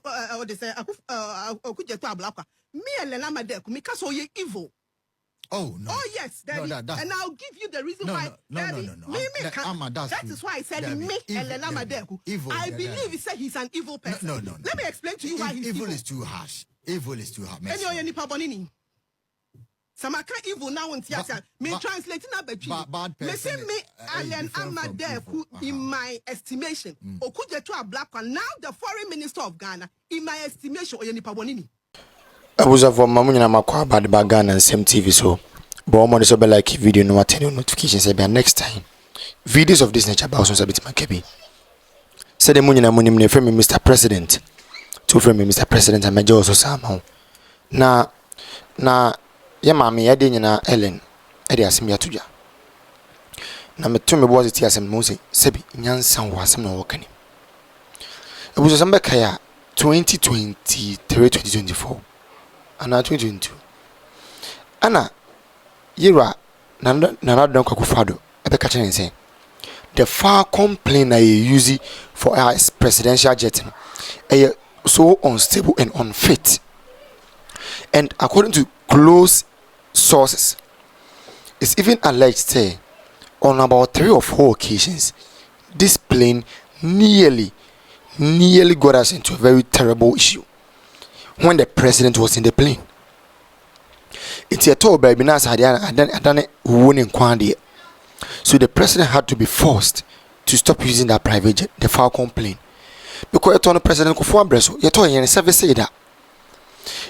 what they say, Okudzato K. Me and Lelamadek, because so ye evil. Oh no! Oh yes, Daddy. And I'll give you the reason why. No. That is why I said Daddy, me and Lelamadek. I believe he said he's an evil person. No. Let me explain to you why he's evil. Evil is too harsh. Evil is too harsh. And you're nipa bonini. Samaka evil now on theater. Me translating that between. Bad person. Me Allen Amadeku in my estimation. Okudzato K. Now the foreign minister of Ghana. In my estimation, you're nipa bonini. I was a former Mamuina about the Ghana and same TV so. But I'm also like video no attend notifications about next time. Videos of this nature about some bit Makebi. Said the Munina Munim ne frame Mr. President. To frame Mr. President and Major also somehow. Na ya mami ya de nyina Ellen. Ede asem ya tuja. Na meto me boss ti asem no say sebi nyansa wo asem na wo kani. E was some kaya 2023 2024. Ana 2022 ana yira nana don kwakufado ebe ka chene say the far complaint I use for our presidential jet so unstable and unfit, and according to close sources it's even alleged say on about 3 or 4 occasions this plane nearly got us into a very terrible issue when the president was in the plane. It's a told baby Nas had done winning quantity. So the president had to be forced to stop using that private jet, the Falcon plane. Because you told the president go for breso, you told him service say that.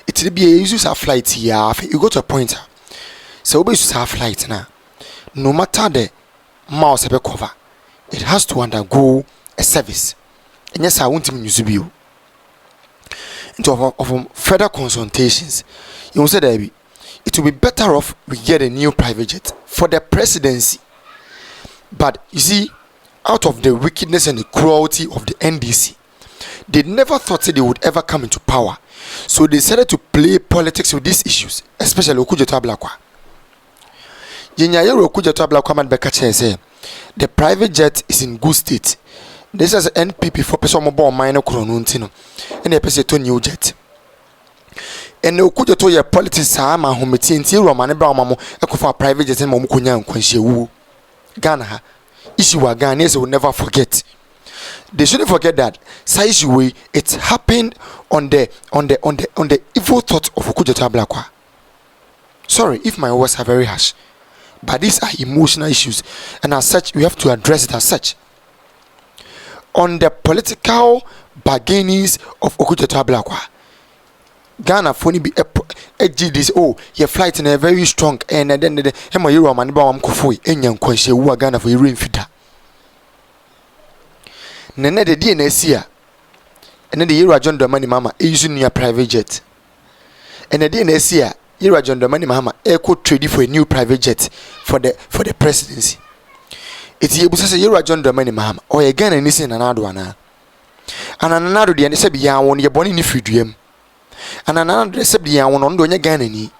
It will be a use a flight here. You go to a point. So we use a flight now. No matter the mouse cover, it has to undergo a service. And yes, I want him use you. Of further consultations, you said that it will be better off we get a new private jet for the presidency. But you see, out of the wickedness and the cruelty of the NDC, they never thought that they would ever come into power. So they decided to play politics with these issues, especially Okudzato K. Say the private jet is in good state. This is NPP for person more minor chronontino, and a person to new jet. And no could to your politics, Sama, whom it's in Omane Boamah, a for private jet and Momukunya and Quenchi Ghana. Issue a Ghanaians will never forget. They shouldn't forget that size way it happened on the evil thought of Okudzato K. Sorry if my words are very harsh, but these are emotional issues, and as such we have to address it as such. On the political bargainings of Okudzato K, Ghana phone be this your flight in a very strong and then the Omane Boamah kofoi enyan kwanshe wu Ghana for you fida. Nene the DNS here, and then the year John Dramani Mama using your private jet, and the DNS here, year John Dramani Mama echo trade for a new private jet for the presidency. It's a busa year John Dramani Mama or again and listen another one. And another the answer be ya one your bonny freedom. And another recipe ya one on doing a Ghanaian.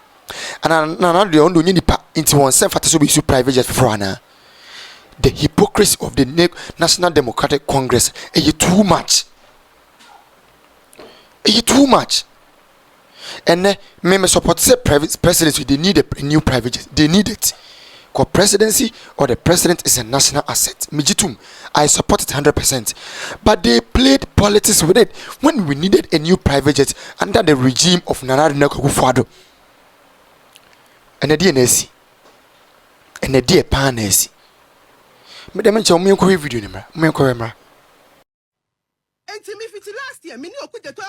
And another on doing nipa into one self at a private jet for Anna. The hypocrisy of the National Democratic Congress is too much. It's too much. And me support say private presidency. They need a new private jet. They need it. Because presidency or the president is a national asset. Mijitum, I support it 100%. But they played politics with it when we needed a new private jet under the regime of Nana Akufo-Addo. And the DNC. And the dear PANC. Me dem nche me ko video nimra me ko emra enti me fit last year me ni Okudzato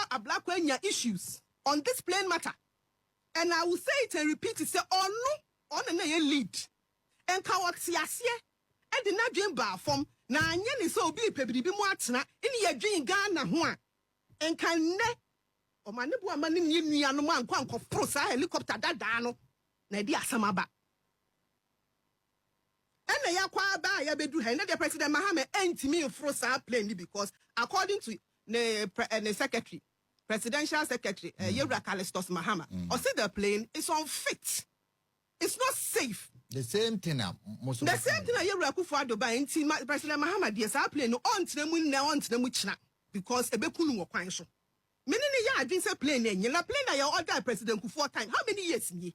K nya issues on this plain matter, and I will say it and repeat it, say on na ye lead en ka wak siase e de na dwen ba fom na anya ni so obi pebiri bi mu atena ni ye dwen Ghana ho a en kan ne Omane Boamah ni nua no man kwa nkoforo sa helicopter dada no na di asamaba. And the President Mahama ain't me for plane because according to the secretary, presidential secretary, Yera Kalistos Mahama, or see the plane is unfit. It's not safe. The same thing the same thing Yera Akufo-Addo by President Mahama, yes, our plane on to them now on to them which because a bekunu wa kwan so. Me I didn't say plane. You na plane na your order President Kufuor time. How many years ni?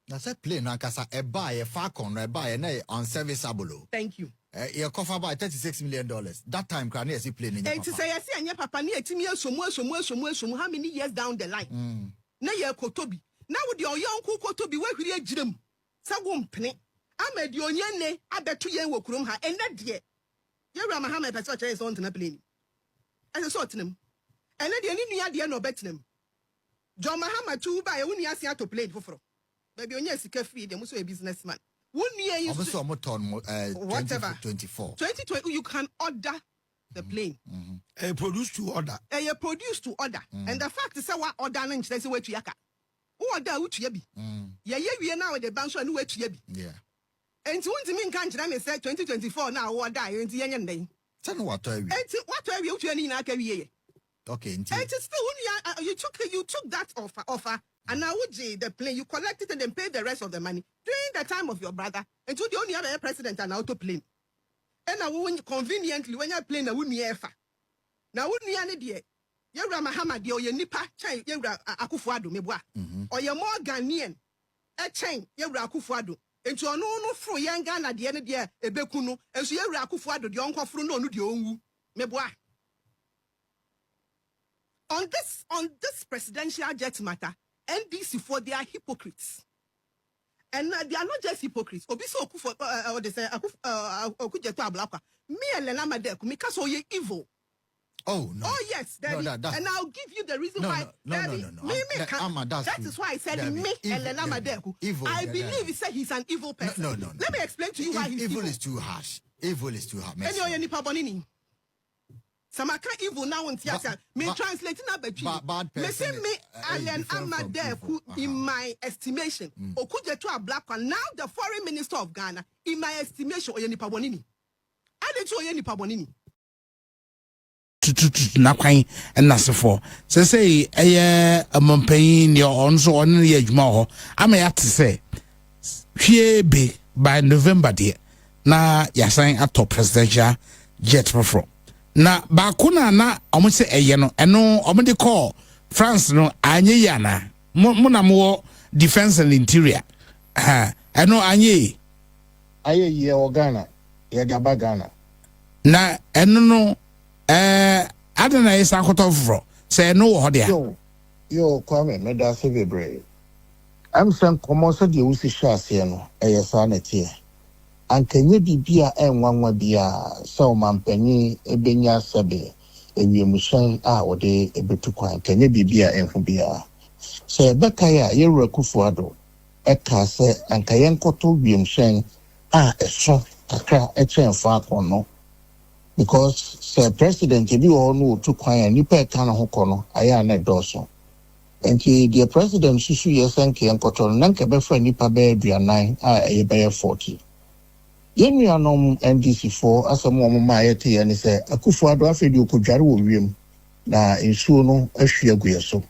Na say plane na kasa e buy a Falcon, e buy na unserviceable. Thank you. You cover by $36 million. That time can you see plane in your papa? To say I see anya papa ni etimi somu how many years down the line? Na ye kotobi. Now with your young kotobi we hwiri agirem. Sa wo mpene. Amedi onyane abeto yen wo kurom ha. Ene de. Ye wura Muhammad person chance on to na plane. As a sort them. Ene de ni nua de no betnem. John Muhammad too ba ye wuni asia to plane foforo. Baby onye sika free dem so a businessman. Whatever. 2024. 2020, you can order the plane. Produce to order. Produce to order. And the fact is, what order and say what you yaka. Order which you be. Yeah, we are now at the bank and which you be. Yeah. And to mean can't I say 2024 now order in the end day. Tell me what I what are you doing in our career? Okay, and it's still you took that offer. And now the plane, you collected it and paid the rest of the money during the time of your brother. And to the only other president and auto plane. And now conveniently when you're playing a wooden efa. Now wouldn't you any you're Muhammad or your nipa chain, you're Akufuado, meboa. Or you're more Ghanaian. A chain, you're Akufuado. And to no fro young Ghana at the end of the year, a bekuno, and so you're Akufuado, the uncle fro no you meboa. On this presidential jet matter, NDC for they are hypocrites, and they are not just hypocrites. Obiso Okudzato what they say Okudzato K. Me and Lenama Deku because so ye evil. Oh no. Oh yes, Daddy. No, and I'll give you the reason why. No. That is why I said me and Lenama Deku. I believe he said he's an evil person. No. Let me explain to you why he's evil. Evil is too harsh. Evil is too harsh. Any nipa bonini. Samaka evil now on theater. Me translating a bad person. Me Allen Amadeku in my estimation. Okudzato Black one now the foreign minister of Ghana in my estimation oyeni pabonini. Ade to oyeni pabonini. Na kwan enasefo se say eye amampan ne on so on ne adwuma ho ama ya te say hwie be by November there na yasan atop presidential jet for na bakuna na omo se eye no eno omo de call France no anye yana mo na mo defense and interior eno anye aye ye o Ghana ye gaba Ghana na eno no adana isa akotofro say no ho dia yo kwame me da se bebre am san komo so de usi hwase no eye sa na tie ankenye bibia enwanwa bia so mampanyi ebenya sebe ewiemusan a wode ebetukwan kenye bibia enfu bia se bekaya yewura Kufuor eka se ankaye nkoto wiemhyɛn a ɛso kakra ɛkyɛnfa akɔno because se president bi wɔ no otukwan a nipa ɛka na ho kɔno aya na dɔso enti the president susu yesanke nkoto no nanka bɛfa nipa bɛ aduanan a ɛyɛ bɛyɛ 40 Yenuanom NDC4 asamo mama ayete ye ne se Kufuor afedi okudware wo wiem na nsuo no ahwie aguye so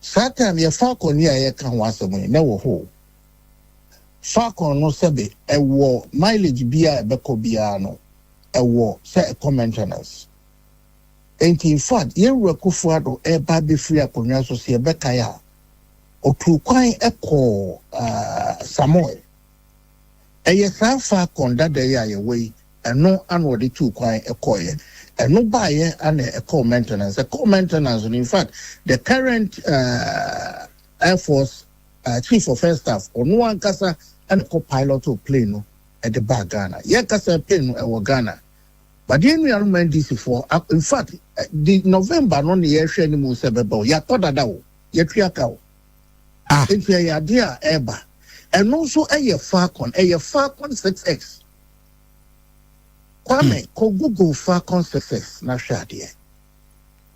Satam ye Falcon ni aye ka ho asamo na wo ho Falcon no sebe ewo mileage bia ebeko bia no ewo se commentaries in fact ye Kufuor ba be free akonwa so se ebeka ya otu kwan eko Samoa eye safa konda de ya ye we eno ano de tu kwan ekoye eno ba ye ana eco maintenance in fact the current Air Force chief of air staff onu ankasa and co-pilot of plane no at the back Ghana ye kasa plane no e Ghana but the environment DC4 in fact the November no ne ye hwe ni mu se beba ya todada wo ye tuaka wo enti ya dia eba and also a Falcon 6X. Kwame, Google Falcon 6X, na shadi.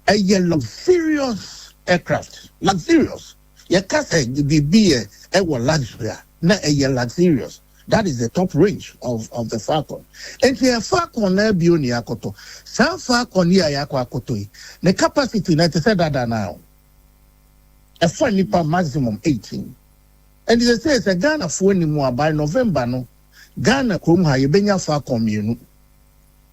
A luxurious aircraft. Luxurious. You can't say be a luxury. Not a luxurious. That is the top range of the Falcon. And the Falcon na bioni akoto. Some Falcon ya yako akoto. The capacity na te said that now. A funny per maximum 18. And it says a Ghana for any more by November no Ghana krom ha yebenya Falcon mienu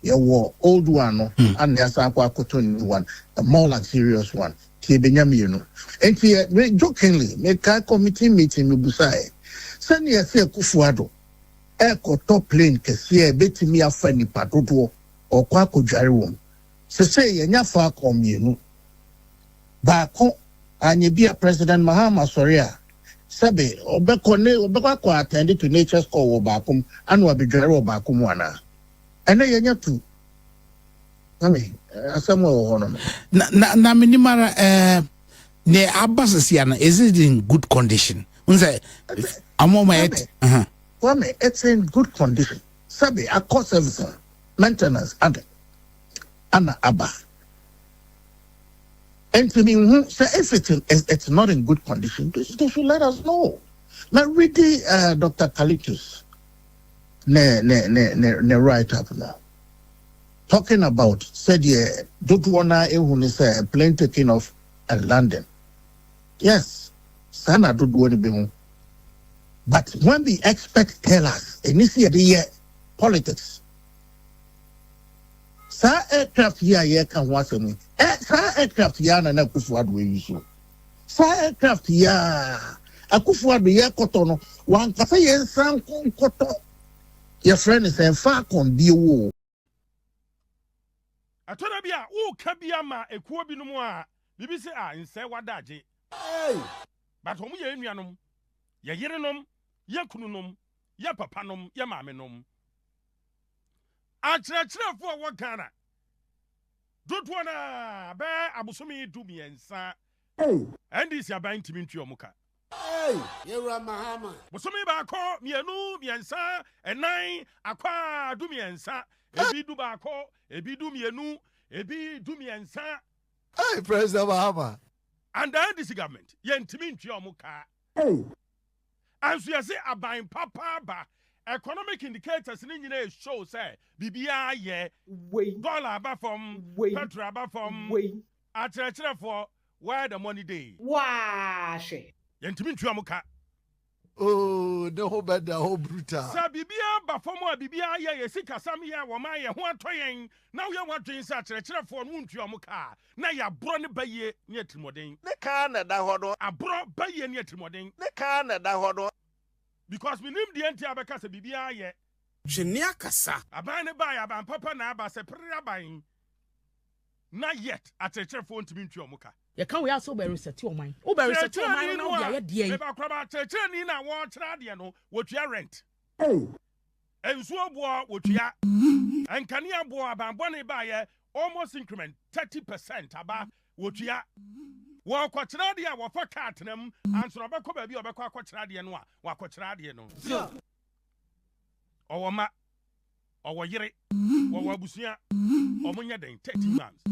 yɛwɔ old one no and yɛsan akɔ akoto new one, a more luxurious one. Tie benyame you know. Enti me jokingly me ka committee meeting me busae. Send yɛsɛ Kufuado ɛkɔtɔ plane kɛseɛ betimi afa nipa dodoɔ ɔkɔ akɔdware wɔm. Sɛ yɛnya fa akɔ mmienu. Baako anye bia President Mahama Soria Sabe, obeko attended to nature's call bakum, and will be general bakum wana. And then you too. I mean, somewhere na minimara ne Abbasiana, is it in good condition? Unse, I'm on my head. It's in good condition. Sabe, a cost service, maintenance, and Anna Abba. And to me, so if it's not in good condition, they should let us know. Now, read Dr. Kalitus, ne write up now. Talking about, said, don't wanna a plane taking off at London. Yes, Sana do want to be. But when the experts tell us, initiate politics, sa aircraft here can watch me. Sa aircraft here na Kufuado we use. Sa aircraft here Kufuado here kotono wan kasa yen san koto. Your friend is en fa kon bi wo. Atona bia wo ka bia ma ekuo binom a bibi se a nse wadaje. But omu ye nuanom, ye yerenom, ye kununom, ye papanom, ye maamenom. Akyerɛkyerɛfo a wɔ Ghana dodoɔ na bɛ abosome dumiɛnsa NDC aban ntimi ntwi ɔmo ka yɛwura Mahama bosome baakɔ mmienu mmiɛnsa ɛnan akwa dumiɛnsa ebi du baakɔ ebi du mmienu ebi dumiɛnsa Hey, President Bahama. and the NDC government yɛntimi ntwi ɔmo ka anso yɛse aban papa ba economic indicators ni nyina show say bibia ye dollar aba from petrol aba from akyerɛkyerɛfo where the money dey Wahye yɛntimi ntwa mu ka Oh, the whole bed, the whole brutal. sa bibia aba from a bibia ye sika sam ye wo ma ye ho atoyen na wo ye ho atwen sa akyerɛkyerɛfo no ntwa mu ka na ya bro ne baye ne atrimoden ne ka na da hɔ no abro baye ne atrimoden ne ka na da hɔ no because minim de enti abeka sa bibia ye Twenia kasa aban ne ba ya ban papa na aba se pere aban na yet akyerɛkyerɛfo ntimi ntwa mu ka You can't we also be reset your mind. Oh, be reset your mind now. Be dear. Eba kwaba kyerɛkyerɛ ni na wo kyerɛ de no wotua rent. Ensuo boa wotua. Enkania boa abanbɔne ba ye almost increment 30% aba wotua. Wo kwɔkyerɛ de a wo fa card nam ansoro bɛkɔ ba bi obɛkɔ akɔkyerɛ de no a wo akɔkyerɛ de no. Ɔwɔ ma ɔwɔ yere ɔwɔ abusua ɔmo den 30 months.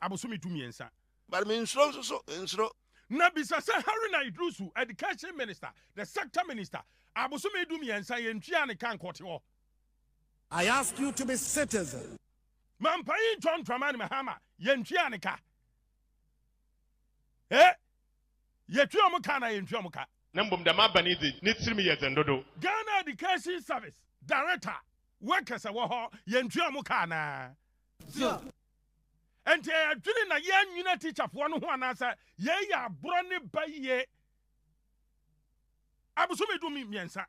Abosomi dumiɛnsa. but me nsuro Na bisa se Haruna Idrusu, education minister, the sector minister, abosomi dumiɛnsa yɛntua ne kan kɔte hɔ. I ask you to be citizen. Mampai John Dramani Mahama yɛntua ne ka. Yɛtua mo ka na yɛntua mo ka. Nambom da mabani di ne tirimi yɛ zendodo. Ghana Education Service Director workers wɔ hɔ yɛntua mo ka na. Enti adwene na yɛnwina teacher fo no ho anasa yɛyɛ abro ne baye. Abosomi dumiɛnsa.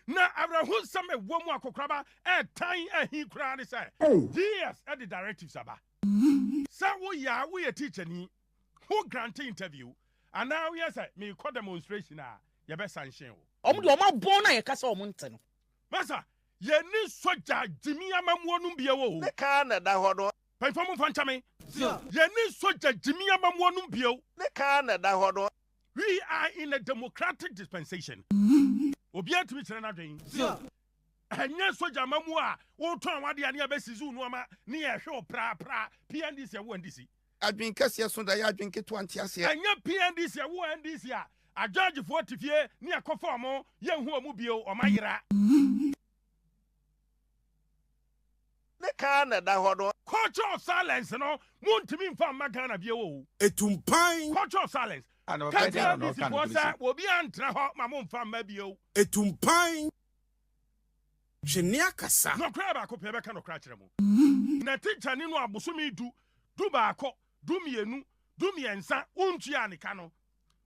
Na abrahu same wo mu akokraba tan ahi kura ne say DS at the directives aba sa wo ya wo ye teacher ni who grant interview and now yes me call demonstration ye be sanction wo Omo de omo bon na ye kasa omo nte no. masa ye ni soja jimi amamuo no bia wo ne ka na da hɔ no perform fanchame ye ni soja jimi amamuo no bia ne ka na da hɔ no we are in a democratic dispensation obi atumi kyerɛ na dwen anya soja mamu a wo ton wade ane abesizu no ama ne yɛ hwe pra PNDC wo NDC Adwin kɛseɛ so da yɛ adwin ketewa nte aseɛ. anya PNDC wo NDC a judge fo tifie ne akɔfa mo yɛ hu omu bio o mayera ne ka na da hɔ no culture of silence no muntimi mfa magana bio wo Etumpan. culture of silence PNDC fo sa obi antra ho ma mo mfa ma bio Etumpan. Shinia kasa. No cry baako pe be ka no cry kyerɛ mo. Na teacher ni no abosomi du baako, du mienu, du miensa, untua ne ka no.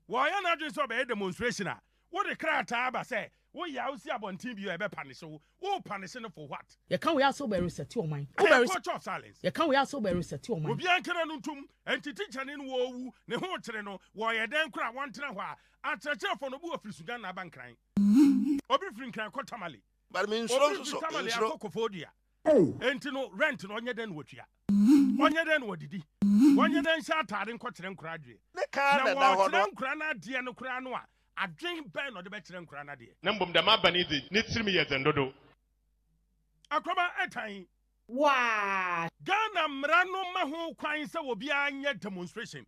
Wo ya na dwen so be demonstration a. Wo de krata aba say, wo ya wo si abontin bi e be panish wo. Wo panish no for what? You can we also be reset your mind. Culture of silence. You can we also be reset your mind. Obi ankara no ntum, enti teacher ni no wo wu, ne ho kyere no, wo ye den kra wantena ho a, akyerɛkyerɛ fo no bu ofiri Sudan na abankran. Obi firi nkran kotamale. But me Obi insro tamale insro. akofodia. Enti no rent no onye den wotua. Onye den wodidi. Onye den sha atare nkokyere nkra adwe. Ne ka Na na da wo ho kyerɛ no. nkra na de no kra no a, adwen bɛn no de bɛkyerɛ nkra na de. na mbom dɛm aba ne de ne tirim yɛ dzen dodo. Akwaba etan. Wow. Ghana mmara no ma ho kwan sɛ obi anya demonstration.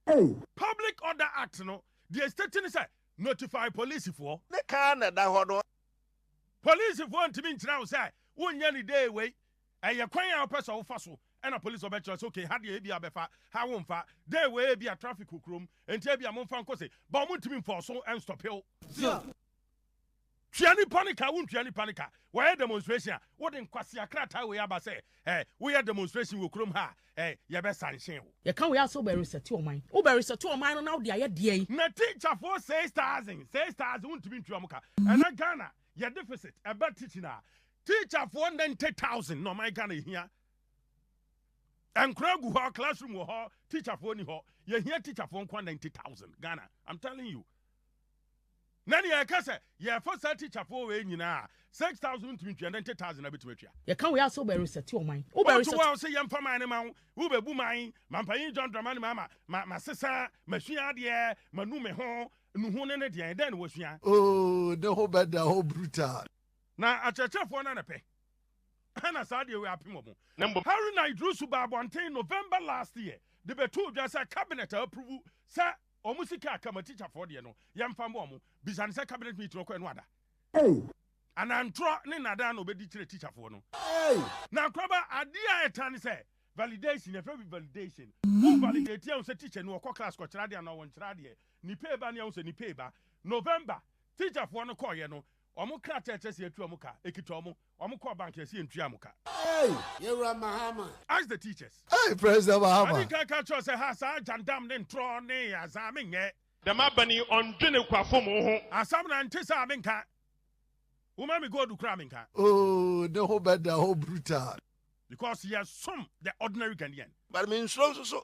Public Order Act no, the state ni say notify police for. Ne ka na da ho no. Police for ntimi nkyira wo say wonya ni day we. Ɛyɛ kwan a wopɛ sɛ wofa so. Ɛna police obɛkyerɛ sɛ okay, ha de ebi abɛfa, ha wo mfa. Day we ebi a traffic okrom, enti ebi a momfa nkɔ ba mo ntimi mfa so and stop you. Twiani panika, won twiani panika. Why demonstration? What in kwasi akrata we aba say, we are demonstration we krom ha. Ya be sanction. You can we also be reset your mind. Who be reset your mind now the idea. Na teacher for 6,000 won to be ntuamuka. And na Ghana, ya deficit about teaching na. Teacher for 90,000 no my Ghana here. And Kragu ho classroom ho teacher for ni ho. You hear teacher for 90,000 Ghana. I'm telling you. Nani ya kase ya for sa teacher for we nyina 6,000 to 20,000 na betuatua. You can we also be reset your mind. Who be Reset reset? Wo say yam fa man ma wo be bu man mampayin John Dramani ma sesa masua de manu me ho nuhu ne de den wo sua. Oh, the whole bad, the whole brutal. Na achechefo na nepe. Ana sa de we apem mo. na mbom Haruna Idrusu ba bonten November last year. The betu just a cabinet approve sa omusika akama teacher for de no yam fa mo bisan sa cabinet meeting ko eno ada. And antro ne nada no obedi kire teacher for no. Na kwaba ade a etane say validation e validation. Who validate you say teacher no ko class ko kira de na won kira de. Ni pay ba ne say ni pay ba. November teacher for no call ye no. Omo kra teacher say atu amuka ekito omo call bank say entua amuka. Yewra Mahama. Ask the teachers. Hey, President Ani Bahama. ka ka say ha sa jandam ne ntro ne azame nye. dɛm aba ne ɔndwene kwafo mo ho. Asam na ntisa menka. Uma me go do cry menka. Oh, the whole bad, the whole brutal. Because he has some the ordinary Ghanaian. But me insro so